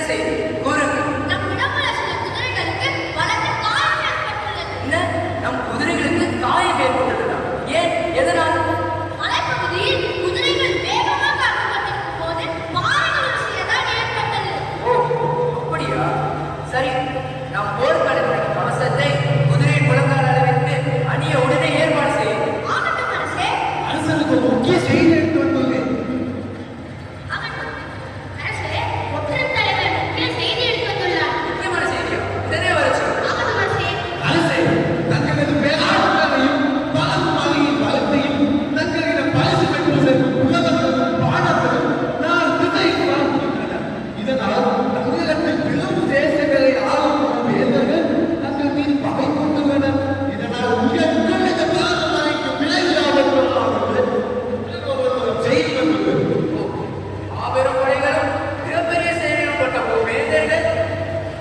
செய்தி கூறுங்கள். நம் குதிரைகளுக்கு காயம் ஏற்பட்டுள்ளதா? ஏன், எதனால்? மலைப்பகுதியில் குதிரைகள் வேகமாக அகப்பட்டிருக்கும் போது பாறைகள் சிறியதாக ஏற்பட்டது. ஓ, அப்படியா? சரி, நம் போர்க்களத்தின் கவசத்தை குதிரை முழங்கால் அளவிற்கு அணிய உடனே ஏற்பாடு செய்யுங்கள். ஆகட்டும் அரசே. அரசனுக்கு முக்கிய செய்தி எடுத்து வந்துள்ளேன். ஆகட்டும் அரசே, ஒற்றன் தலைவர் முக்கிய செய்தி எடுத்து வந்துள்ளார். முக்கியமான செய்தியா? உடனே வர சொல்லுங்கள். ஆகட்டும் அரசே. அரசே, தங்களது பேராளர்களையும் பாலமாளியின் பலத்தையும் தங்களிடம் பரிசு பெற்றுள்ள உலகங்களும் பாடங்களும் நான் திசைக்கு வாழ்ந்துள்ளனர். இதனால் தமிழகத்தில் பெரும் தேசங்களை ஆளும் வேந்தர்கள் தங்கள் மீது பகை கொண்டுள்ளனர். இதனால் உங்களுடைய பாலமாளிக்கு விளைவில்லாமல் செய்தி வந்துள்ளது. மாபெரும் படைகளும் மிகப்பெரிய செயல்களும் கொண்ட ஒரு வேந்தர்கள்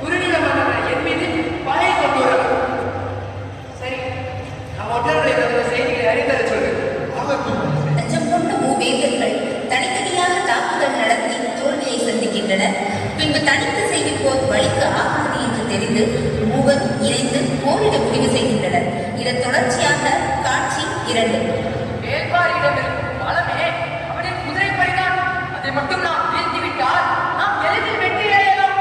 குறுநில மன்னர்கள் என் மீது படை கொண்டுள்ளனர். சரி, நம் ஒற்றர்களை தந்த செய்திகளை அறிந்தர சொல்லுங்கள். ஆகட்டும். லட்சம் கொண்ட மூவேந்தர்கள் தனித்தனியாக தாக்குதல் நடத்தி தோல்வியை சந்திக்கின்றனர். பின்பு தனித்து செய்யும் போர் வழிக்கு ஆகாது என்று தெரிந்து மூவரும் இணைந்து போரிட முடிவு செய்கின்றனர். இதன் தொடர்ச்சியாக காட்சி 2. வேள்பாரியிடம் இருக்கும் பலமே அவனின் குதிரைப்படைதான். அதை மட்டும் நாம் வீழ்த்திவிட்டால் நாம் எளிதில் வெற்றி அடையலாம்.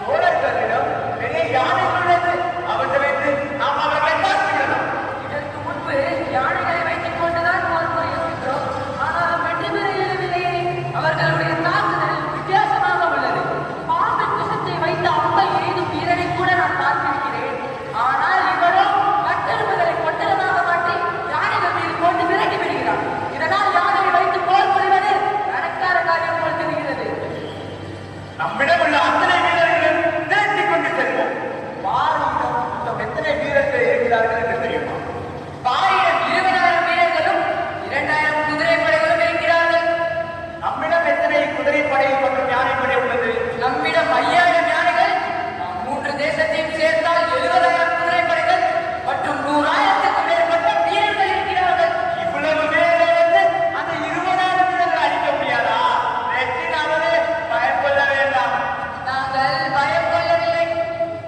சோழர்களிடம் பெரிய யானைகள் உள்ளது. அவற்றை வைத்து நாம் அவர்களை பார்த்துவிடலாம். இதற்கு முன்பு யானைகளை வைத்துக் கொண்டுதான் போர் புரிகின்றோம். ஆனால் வெற்றி பெற இயலவில்லையே. அவர்களுடைய தாக்குதல் வித்தியாசமாக உள்ளது. பாம்பின் விஷத்தை வைத்து அம்பை எய்தும் வீரரை கூட நான் பார்த்திருக்கிறேன். ஆனால் இவரோ கட்டெருமைகளை கொட்டலமாக மாட்டி யானைகள் மீது போட்டு விரட்டி விடுகிறார். இதனால் யானையை வைத்து போர் புரிவது நடக்காத காரியம் போல் தெரிகிறது. நம்மிடம் உள்ள அத்தனை வீரர்களும் திரட்டி கொண்டு செல்வோம். பாரியிடம் எத்தனை வீரர்கள் இருக்கிறார்கள் என்று தெரியுமா? பாரியிடம் 20,000 வீரர்களும் 2,000 குதிரைப்படைகளும் இருக்கிறார்கள். நம்மிடம் எத்தனை குதிரைப்படை மற்றும் யானைப்படை உள்ளது? நம்மிடம் 5,000 யானைகள். நாம் 3 தேசத்தையும் சேர்த்தால் 70,000 குதிரைப்படைகள் மற்றும் 100,000க்கும் மேற்பட்ட வீரர்கள் இருக்கிறார்கள். இவ்வளவு பேரை வந்து அந்த 20,000 வீரர்கள் அழிக்க முடியாதா? வெற்றினாலே பயம் கொள்ள வேண்டாம். நாங்கள் பயம் கொள்ளவில்லை.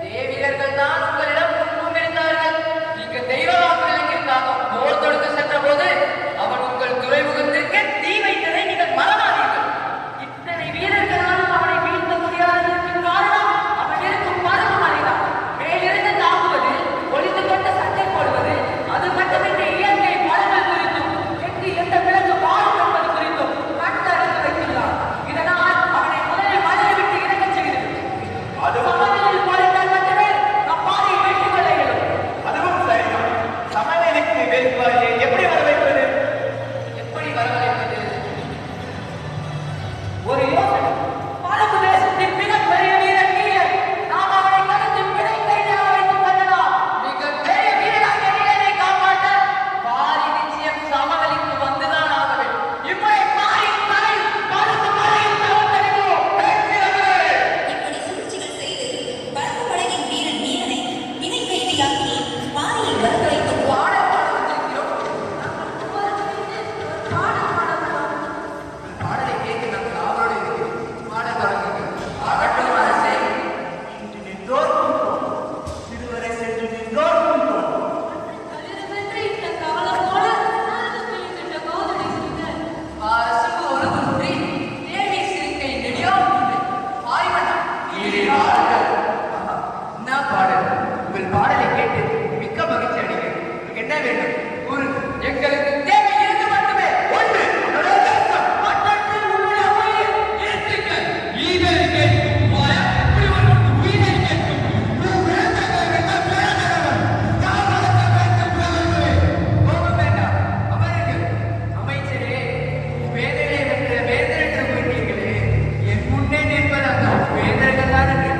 தேவீரர்கள் தான் உங்களிடம் முன்னும் இருந்தார்கள். நீங்க தெய்வ வாக்குகளுக்காக போர் தொடுக்க சென்ற போது அவன் உங்கள் துறைமுகத்திற்கு தீ வைத்ததை நீங்கள் மறவாதீர்கள். இத்தனை வீரர்களாலும் அவனை வீழ்த்த முடியாததற்கு காரணம் அவன் இருக்கும் பருவமழைதான். மேலிருந்து தாக்குவது, ஒளிந்து கொண்டு சண்டை போடுவது, அது மட்டுமின்றி இயற்கை வளங்கள் குறித்தும் எட்டி எந்த பிறகு பால் என்பது குறித்தும் கண்டறிந்து வைத்துள்ளார். இதனால் அவனை முதலில் மலையை விட்டு இறங்கச் செய்கிறது. சமநிலையில் போரிட்டால் மட்டுமே நம் பாதையை வெற்றி கொள்ள இயலும். அதுவும் சரிதான். சமநிலைக்கு வேறுபாடு எப்படி வரவைப்பது? எப்படி வரவழைப்பது? ஒரு யோசனை. பரப்பு தேசத்தின் மிகப்பெரிய வீரன் நீலன். நாம் அவனை கடந்து பிணை கைதாக வைத்துக் கொள்ளலாம். மிகப்பெரிய வீரனாகிய நீலனை காப்பாற்ற பாரி நிச்சயம் சமவெளிக்கு வந்துதான் ஆக வேண்டும். இம்முறை பாரியின் தலை பரப்பு மலையில் தவத்தறிவோம். இப்படி சூழ்ச்சிகள் செய்து பரப்பு படையின் வீரன் வீரனை பிணை கைதியாக்கி பாரியை வரவழைத்து பாடல் பாட வந்திருக்கிறோம். பாடலை கேட்க நாங்கள் ஆவலோடு இருக்கிறோம். பாடத் தொடங்குங்கள். ஆகட்டும் அரசே. இன்று நின்றோர்க்கும் தோன்றும். சிறுவரை சென்று நின்றோர்க்கும் தோன்றும். பசும்பு ஒழுகுன்றி தேவி சிறுக்கை நெடியோம் உண்டு. பாரிமன்னா, நீரில் வாருங்கள். ஆஹா, என்ன பாடல்! உங்கள் பாடலை கேட்டு மிக்க மகிழ்ச்சி அடைகிறேன். உங்களுக்கு என்ன வேண்டும்? கூறுங்கள். எங்களுக்கு தேவை இருந்து மட்டுமே. ஒன்று, உன்னுடைய தேசம். மற்றொன்று, உன்னுடைய உயிர். இருத்துக்கள். ஈகை கேட்கும் பயம் எப்படி ஒரு உயிரை கேட்கும்? கோபம் வேண்டாம். அமருங்கள். அமைச்சரே, வேதனை வென்ற வேந்தர் என்று கூறினீர்களே, என் முன்னே நிற்பது அந்த வேந்தர்கள் தான் என்று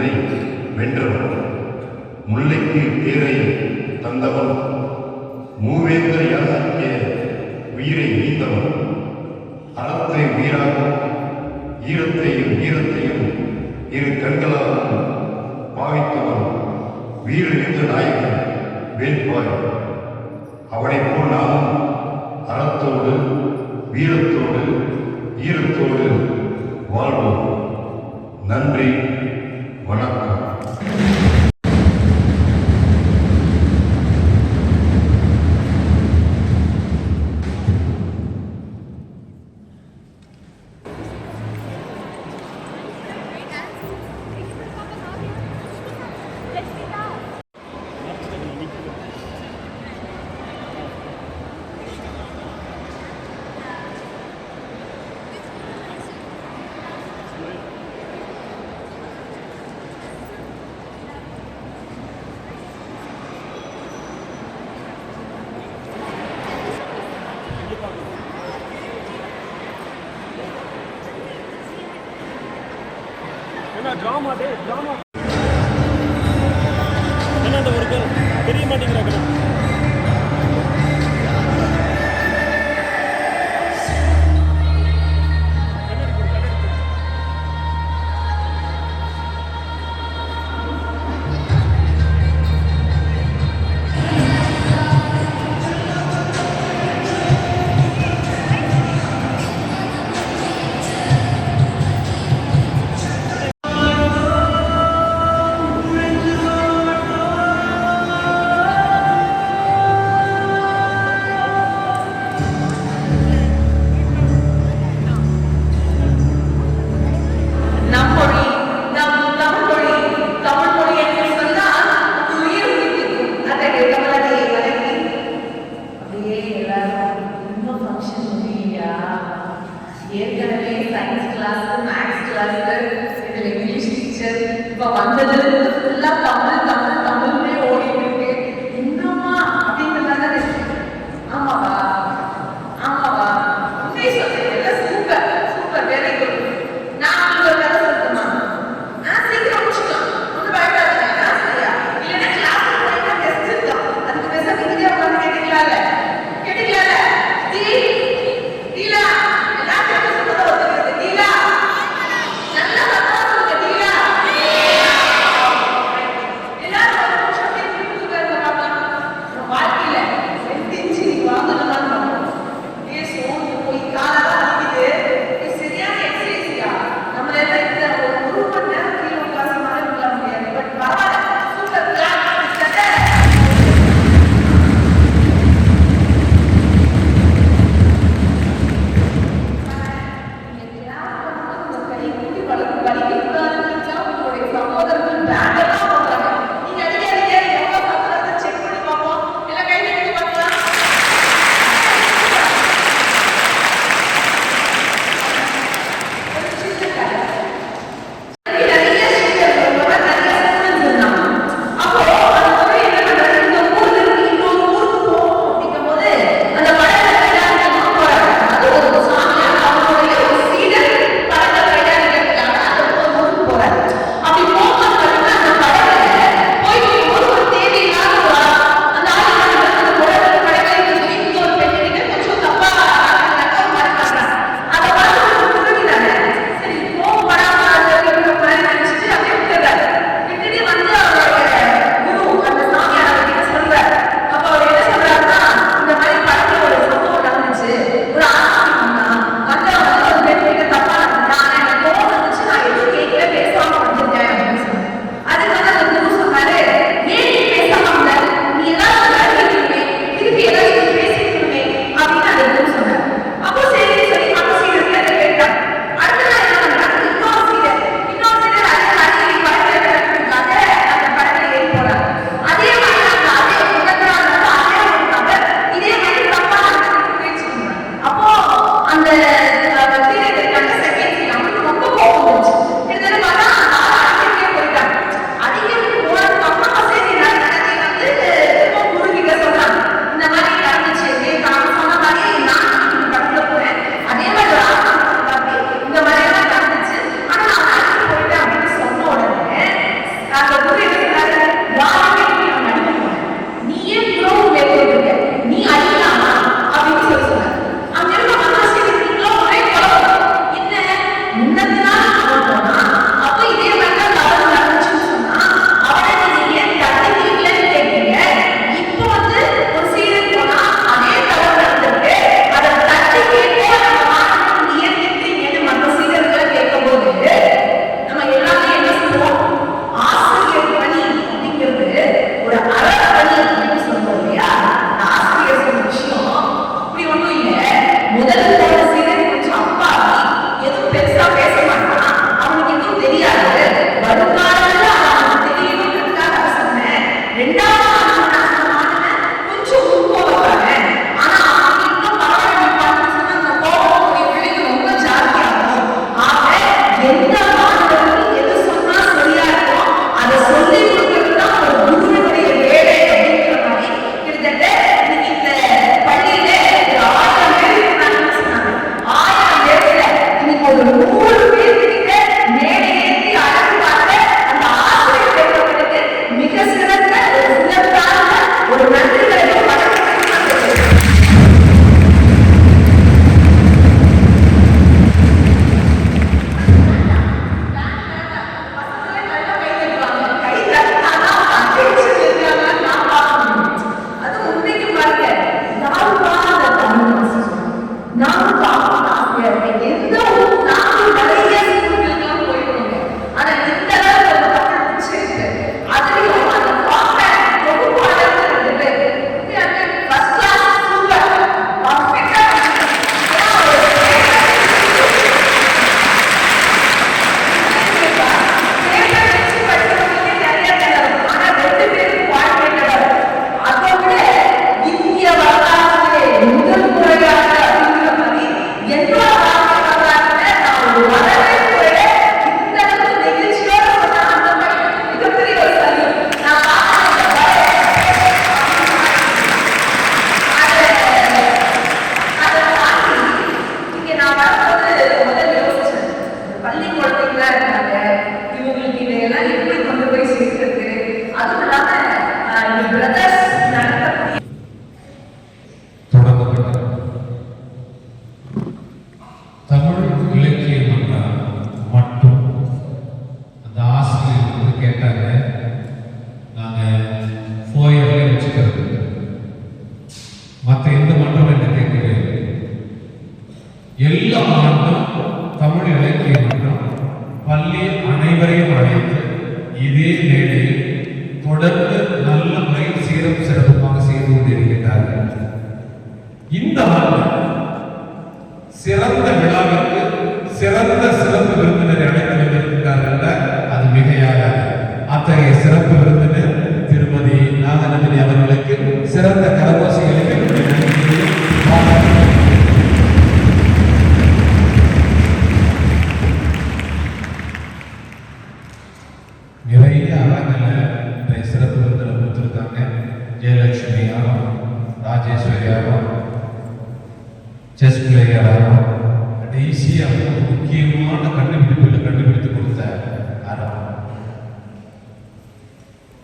என்பதை வென்றவன். முல்லைக்கு தேரை தந்தவன். மூவேந்தர் யாசிக்க உயிரை நீந்தவன். அறத்தை உயிராகவும் ஈரத்தையும் ஈரத்தையும் இரு கண்களாகவும் பாவித்தவன். வீரழிந்த நாயகன் வேட்பாய். அவனைப் போல் நாமும் அறத்தோடு வீரத்தோடு ஈரத்தோடு வாழ்வோம். நன்றி, வணக்கம். ட்ராமா என்ன அந்த ஒரு பேர் தெரிய மாட்டேங்கிறாங்க. ஏற்கனவே சயின்ஸ் கிளாஸ், மேக்ஸ் கிளாஸ், இதில் இங்கிலீஷ் டீச்சர், இப்போ வந்தது ஃபுல்லாக தமிழ் தமிழ் தமிழ்னே ஓடிட்டு இருக்கு. இன்னுமா அப்படிங்கிறதான? ஆமாவா ஆமாவா உண்மையை சொல்றீங்க. Super super, very good. நான் உங்களுக்கு ஒரு கதை சொல்லட்டுமா? சீக்கிரம் முடிச்சுக்கலாம், ஒன்றும் பயப்படாதீங்க. சரியா? இல்லைன்னா கிளாஸ் போயிட்டா டெஸ்ட் இருக்கும், அதுக்கு பேச நீங்களே உட்காந்து கேட்டீங்களால டீலா எல்லா ஆண்டும் தமிழ் இலக்கிய மன்றம் பள்ளி அனைவரையும் அழைத்து இதே மேடையில் தொடர்ந்து நல்ல முறையில் சீரும் சிறப்புமாக செய்து கொண்டிருக்கிறார்கள். இந்த ஆண்டு சிறந்த விழாவிற்கு சிறந்த சிறப்பு விருந்தினரை அழைத்து வந்திருக்கிறார்கள். அது மிகையாகாது. அத்தகைய சிறப்பு விருந்தினர் திருமதி நாகநந்தினி அவர்களுக்கு சிறந்த கரகோசைகளுக்கு நிறைய அழகில் சிறப்பு விருந்தினர் கொடுத்திருக்காங்க. ஜெயலட்சுமி யாரும், ராஜேஸ்வரி யாரும், செஸ் பிளேயர் யாரும், கடைசியாக முக்கியமான கண்டுபிடித்து கொடுத்த அறம்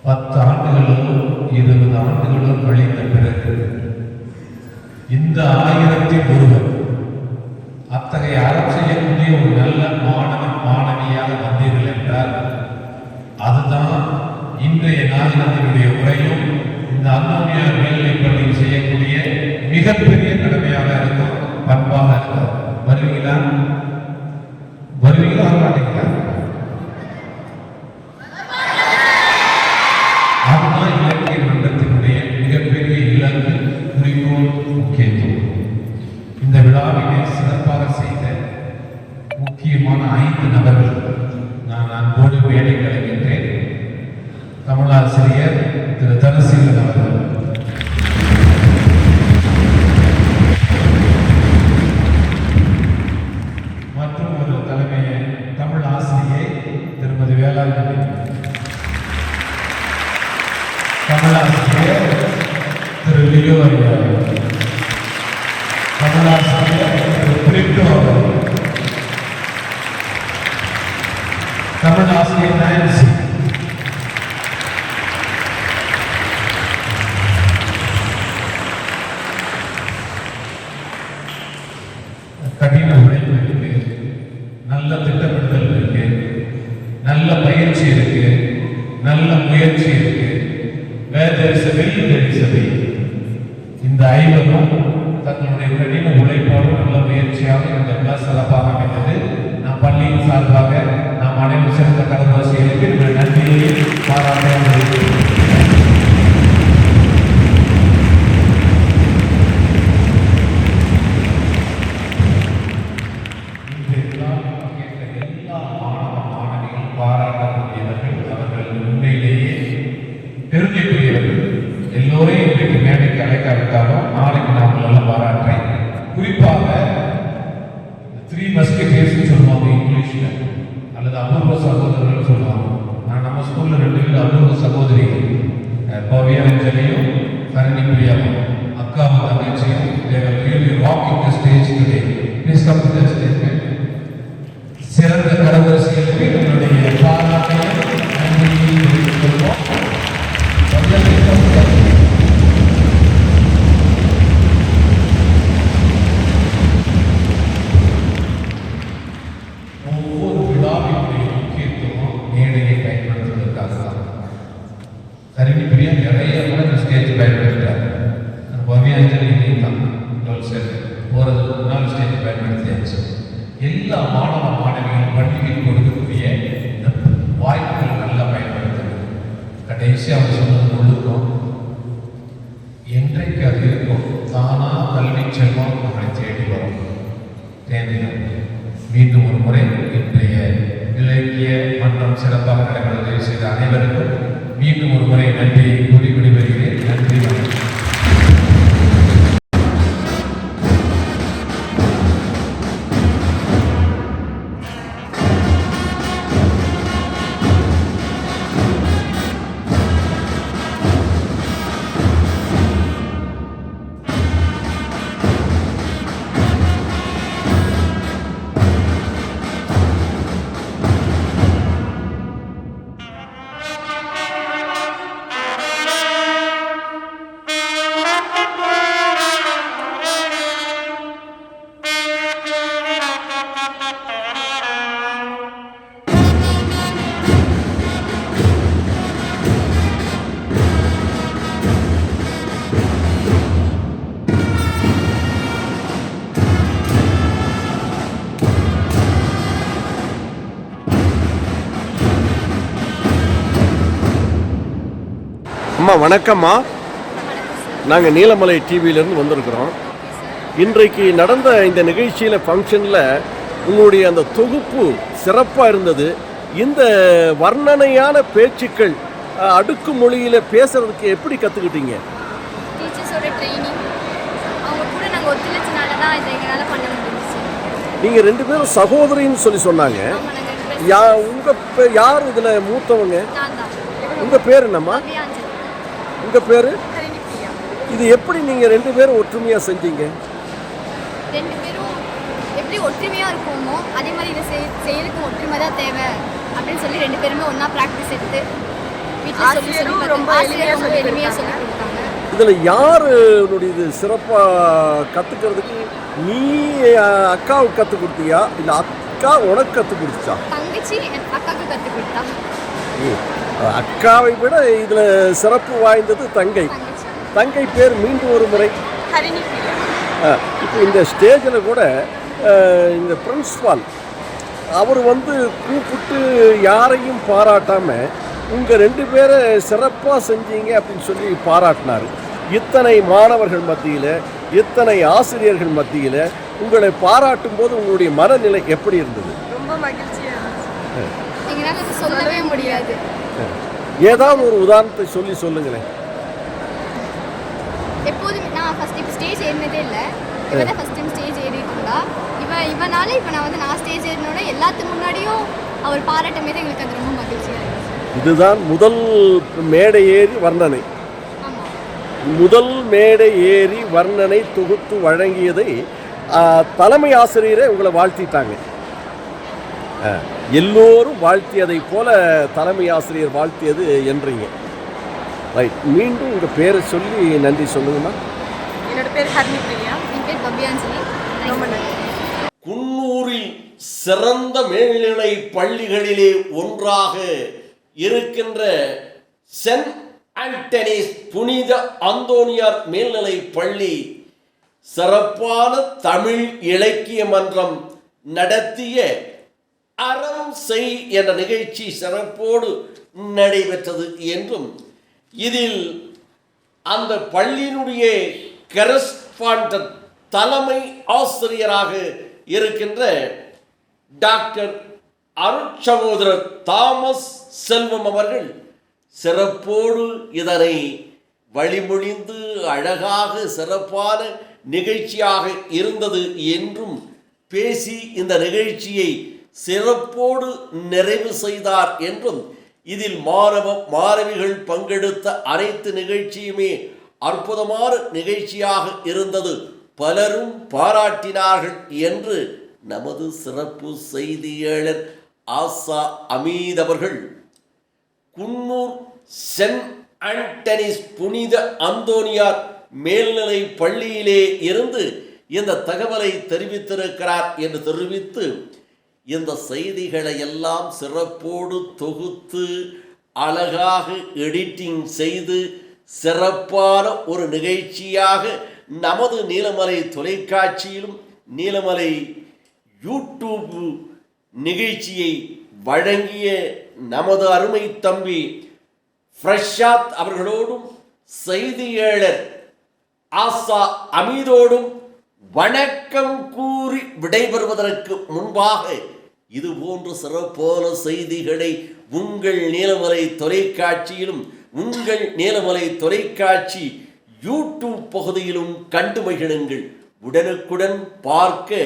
10 ஆண்டுகளும் 20 ஆண்டுகளும் கழிந்த பிறகு இந்த 1001 அத்தகைய அறம் செய்யக்கூடிய ஒரு நல்ல மாணவன் மாணவியாக வந்தீர்கள் என்றால் அதுதான் இன்றைய நாகநந்தினுடைய உரையும் இந்த அந்தோனியார் மேல்நிலைப் பள்ளியில் செய்யக்கூடிய மிகப்பெரிய கடமையாக இருக்கும், பண்பாக இருக்கும். வருவீங்களா மாட்டீங்களா? அதுதான் இலக்கிய மன்றத்தினுடைய மிகப்பெரிய இலக்கு, குறிக்கோள், முக்கியத்துவம். இந்த விழாவினை சிறப்பாக செய்த முக்கியமான 5 நபர்கள் நான் அன்போடு மேடை கலைக்கின்றேன். தமிழாசிரியர் திரு தனசீலன் அவர்கள், மற்றும் ஒரு தலைமையை தமிழ் ஆசிரியை திருமதி வேளாங்கண்ணி, தமிழாசிரியர் திரு லியோ ஐயா, தமிழாசிரியர் திரு பிரிட்டோ அவர்கள், தமிழாசிரியர் நான்சி, கடின உழைப்பு இருக்கு, நல்ல திட்டமிடுதல் இருக்கு, நல்ல பயிற்சி இருக்கு, நல்ல முயற்சி இருக்கு. இந்த 5 தங்களுடைய கடின உழைப்போடு நல்ல முயற்சியாக இந்த விழா சிறப்பாக அமைந்தது. நாம் பள்ளியின் சார்பாக நாம் அனைவரும் சிறந்த கரகோசைகளுக்கு நன்றியை பாராட்ட பெருமைக்குரியவர்கள். எல்லோரையும் இன்றைக்கு மேடைக்கு அழைக்காவிட்டாலும் நாளைக்கு நான் நல்ல பாராட்டுறேன். குறிப்பாக 3 மஸ்கெட்டியர்ஸ் சொல்லுவாங்க இங்கிலீஷ்ல, அல்லது அபூர்வ சகோதரர்கள் சொல்லுவாங்க. நான் நம்ம ஸ்கூல்ல 2 பேர் அபூர்வ சகோதரிகள், பவியாஞ்சலியும் கரணி பிரியாவும், அக்காவும் தங்கச்சியும். They were really rocking the stage today. Please come to the stage. சிறந்த கரகோசைகளுக்கு நம்முடைய பாராட்டையும் நன்றியையும் தெரிவித்துக் கொள்வோம். ஒவ்வொரு விழாவினுடைய முக்கியத்துவம் மேடையை பயன்படுத்துவதற்காக தான். கருணி பிரியா நிறைய கூட இந்த ஸ்டேஜ் பயன்படுத்திட்டார். பவியாஞ்சலி தான் போகிறதுக்கு முன்னால் ஸ்டேஜ் பயன்படுத்தியாச்சு. எல்லா மாணவ மாணவிகளும் பள்ளியில் கொடுக்கக்கூடிய இந்த வாய்ப்புகள் நல்லா பயன்படுத்துறது. கடைசி அவங்க சொன்னது ஒழுக்கம். என்றைக்கு அது இருக்கும், தானா கல்வி செல்வம் நம்மளை தேடி வரும். தேவையில்லை. மீண்டும் ஒரு முறை இன்றைய இலக்கிய மன்றம் சிறப்பாக நடைபெற உதவி செய்த அனைவருக்கும் மீண்டும் ஒரு முறை நன்றியை கூறி விடைபெறுகிறேன். நன்றி, வணக்கம். அம்மா வணக்கம்மா. நாங்கள் நீலமலை டிவியிலேருந்து வந்திருக்கிறோம். இன்றைக்கு நடந்த இந்த நிகழ்ச்சியில் ஃபங்க்ஷனில் உங்களுடைய அந்த தொகுப்பு சிறப்பாக இருந்தது. இந்த வர்ணனையான பேச்சுக்கள் அடுக்கு மொழியில் பேசுறதுக்கு எப்படி கற்றுக்கிட்டீங்க? டீச்சர்ஸோட ட்ரைனிங், அவங்க கூட நாங்கள் ஒத்துழைச்சனால தான் இதை எங்களால் பண்ண முடிஞ்சிச்சு. நீங்கள் 2 பேரும் சகோதரின்னு சொல்லி சொன்னாங்க. யார் இதில் மூத்தவங்க? நான் தான். உங்கள் பேர் என்னம்மா? அபியாஞ்சலி. உங்கள் பேர்? இது எப்படி நீங்கள் 2 பேரும் ஒற்றுமையாக செஞ்சீங்க? 2 பேரும் எப்படி ஒற்றுமையாக இருக்கோமோ அதே மாதிரி இதை செய்யறதுக்கு ஒற்றுமை தான் தேவை அப்படின்னு சொல்லி 2 பேருமே ஒன்றா ப்ராக்டிஸ் எடுத்து வீட்டில் ரொம்ப எளிமையாக சொல்லி கொடுத்தாங்க. இதில் யார் இது சிறப்பாக கற்றுக்கிறதுக்கு? நீ அக்காவுக்கு கற்றுக் கொடுத்தியா இல்லை அக்கா உனக்கு கற்றுக் கொடுத்துச்சா? தங்கச்சி அக்காவுக்கு கற்றுக் கொடுத்தா. அக்காவை விட இதில் சிறப்பு வாய்ந்தது தங்கை. தங்கை பேர் மீண்டும் ஒரு முறை ஹரிணி பிரியா. இப்போ இந்த ஸ்டேஜில் கூட இந்த பிரின்ஸ்பால் அவர் கூப்பிட்டு யாரையும் பாராட்டாமல் உங்கள் 2 பேரை சிறப்பாக செஞ்சீங்க அப்படின்னு சொல்லி பாராட்டினார். இத்தனை மாணவர்கள் மத்தியில், இத்தனை ஆசிரியர்கள் மத்தியில் உங்களை பாராட்டும் போது உங்களுடைய மனநிலை எப்படி இருந்தது? ரொம்ப மகிழ்ச்சியாக இருந்துச்சு. எங்களால் அது சொல்லவே முடியாது. ஏதாவது ஒரு உதாரணத்தை சொல்லுங்களேன். எப்போதுமே நான் ஃபஸ்ட் இப்போ ஸ்டேஜ் ஏறினதே இல்லை. இவ தான் ஃபஸ்ட் டைம் ஸ்டேஜ் ஏறிட்டுங்களா. இவனால இப்போ நான் ஸ்டேஜ் ஏறினோட எல்லாத்துக்கு முன்னாடியும் அவர் பாராட்டும் போது எங்களுக்கு அது ரொம்ப மகிழ்ச்சியாக இருந்துச்சு. இதுதான் முதல் மேடை ஏறி வர்ணனை. ஆமாம், முதல் மேடை ஏறி வர்ணனை தொகுத்து வழங்கியதை தலைமை ஆசிரியரே உங்களை வாழ்த்திட்டாங்க. எல்லோரும் வாழ்த்தியதை போல தலைமை ஆசிரியர் வாழ்த்தியது என்றீங்க. ரைட், மீண்டும் உங்கள் பேரை சொல்லி நன்றி சொல்லுங்கம்மா. என்னோட பேர் ஹரிணி பிரியா. என் பேர் அபியாஞ்சலி. ரொம்ப நன்றி. குன்னூரில் சிறந்த மேல்நிலை பள்ளிகளிலே ஒன்றாக இருக்கின்ற சென்ட் ஆண்டனிஸ் புனித அந்தோனியார் மேல்நிலை பள்ளி சிறப்பான தமிழ் இலக்கிய மன்றம் நடத்திய அறம் செய் என்ற நிகழ்ச்சி சிறப்போடு நடைபெற்றது என்றும் இதில் அந்த பள்ளியினுடைய கரஸ்பாண்டன்ட் தலைமை ஆசிரியராக இருக்கின்ற டாக்டர் அருட்சகோதரர் தாமஸ் செல்வம் அவர்கள் சிறப்போடு இதனை வழிமொழிந்து அழகாக சிறப்பான நிகழ்ச்சியாக இருந்தது என்றும் பேசி இந்த நிகழ்ச்சியை சிறப்போடு நிறைவு செய்தார் என்றும் இதில் மாணவிகள் பங்கெடுத்த அனைத்து நிகழ்ச்சியுமே அற்புதமான நிகழ்ச்சியாக இருந்தது, பலரும் பாராட்டினார்கள் என்று நமது சிறப்பு செய்தியாளர் ஆசா அமீத் அவர்கள் குன்னூர் சென்ட் ஆண்டனிஸ் புனித அந்தோனியார் மேல்நிலை பள்ளியிலே இருந்து இந்த தகவலை தெரிவித்திருக்கிறார் என்று தெரிவித்து இந்த செய்திகளை எல்லாம் சிறப்போடு தொகுத்து அழகாக எடிட்டிங் செய்து சிறப்பான ஒரு நிகழ்ச்சியாக நமது நீலமலை தொலைக்காட்சியிலும் நீலமலை யூடியூப் நிகழ்ச்சியை வழங்கிய நமது அருமை தம்பி பிரசாத் அவர்களோடும் செய்தியாளர் ஆசா அமீதோடும் வணக்கம் கூறி விடைபெறுவதற்கு முன்பாக இதுபோன்ற சிறப்பான செய்திகளை உங்கள் நீலமலை தொலைக்காட்சியிலும் உங்கள் நீலமலை தொலைக்காட்சி யூடியூப் பகுதியிலும் கண்டு மகிழுங்கள். உடனுக்குடன் பார்க்க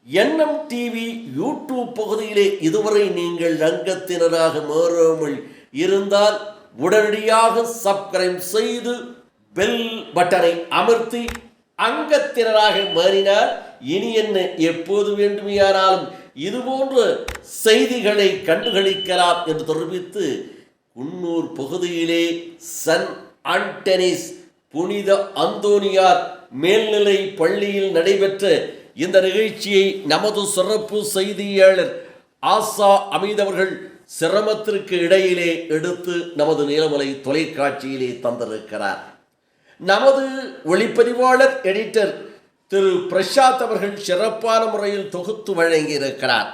என்எம் டிவி யூடியூப் பகுதியிலே இதுவரை நீங்கள் அங்கத்தினராக மாறாமல் இருந்தால் உடனடியாக சப்ஸ்கிரைப் செய்து பெல் பட்டனை அமர்த்தி அங்கத்தினராக மாறினால் இனி என்ன எப்போது வேண்டுமையானாலும் இதுபோன்ற செய்திகளை கண்டுகளிக்கலாம் என்று தெரிவித்து குன்னூர் பகுதியிலே சென்ட் ஆண்டனிஸ் புனித அந்தோனியார் மேல்நிலை பள்ளியில் நடைபெற்ற இந்த நிகழ்ச்சியை நமது சிறப்பு செய்தியாளர் ஆசா அமீத் அவர்கள் சிரமத்திற்கு இடையிலே எடுத்து நமது நீலமலை தொலைக்காட்சியிலே தந்திருக்கிறார். நமது ஒளிப்பதிவாளர் எடிட்டர் திரு பிரசாத் அவர்கள் சிறப்பான முறையில் தொகுத்து வழங்கியிருக்கிறார்.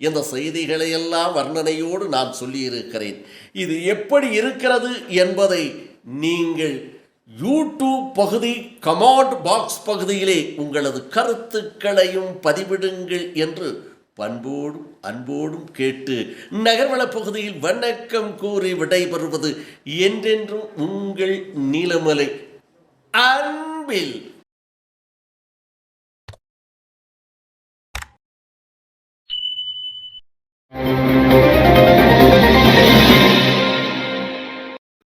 இந்த செய்திகளை எல்லாம் வர்ணனையோடு நான் சொல்லியிருக்கிறேன். இது எப்படி இருக்கிறது என்பதை நீங்கள் யூடியூப் பகுதி கமெண்ட் பாக்ஸ் பகுதியிலே உங்களது கருத்துக்களையும் பதிவிடுங்கள் என்று பண்போடும் அன்போடும் கேட்டு நகர்வள பகுதியில் வணக்கம் கூறி விடைபெறுவது என்றென்றும் உங்கள் நீலமலை அன்பில்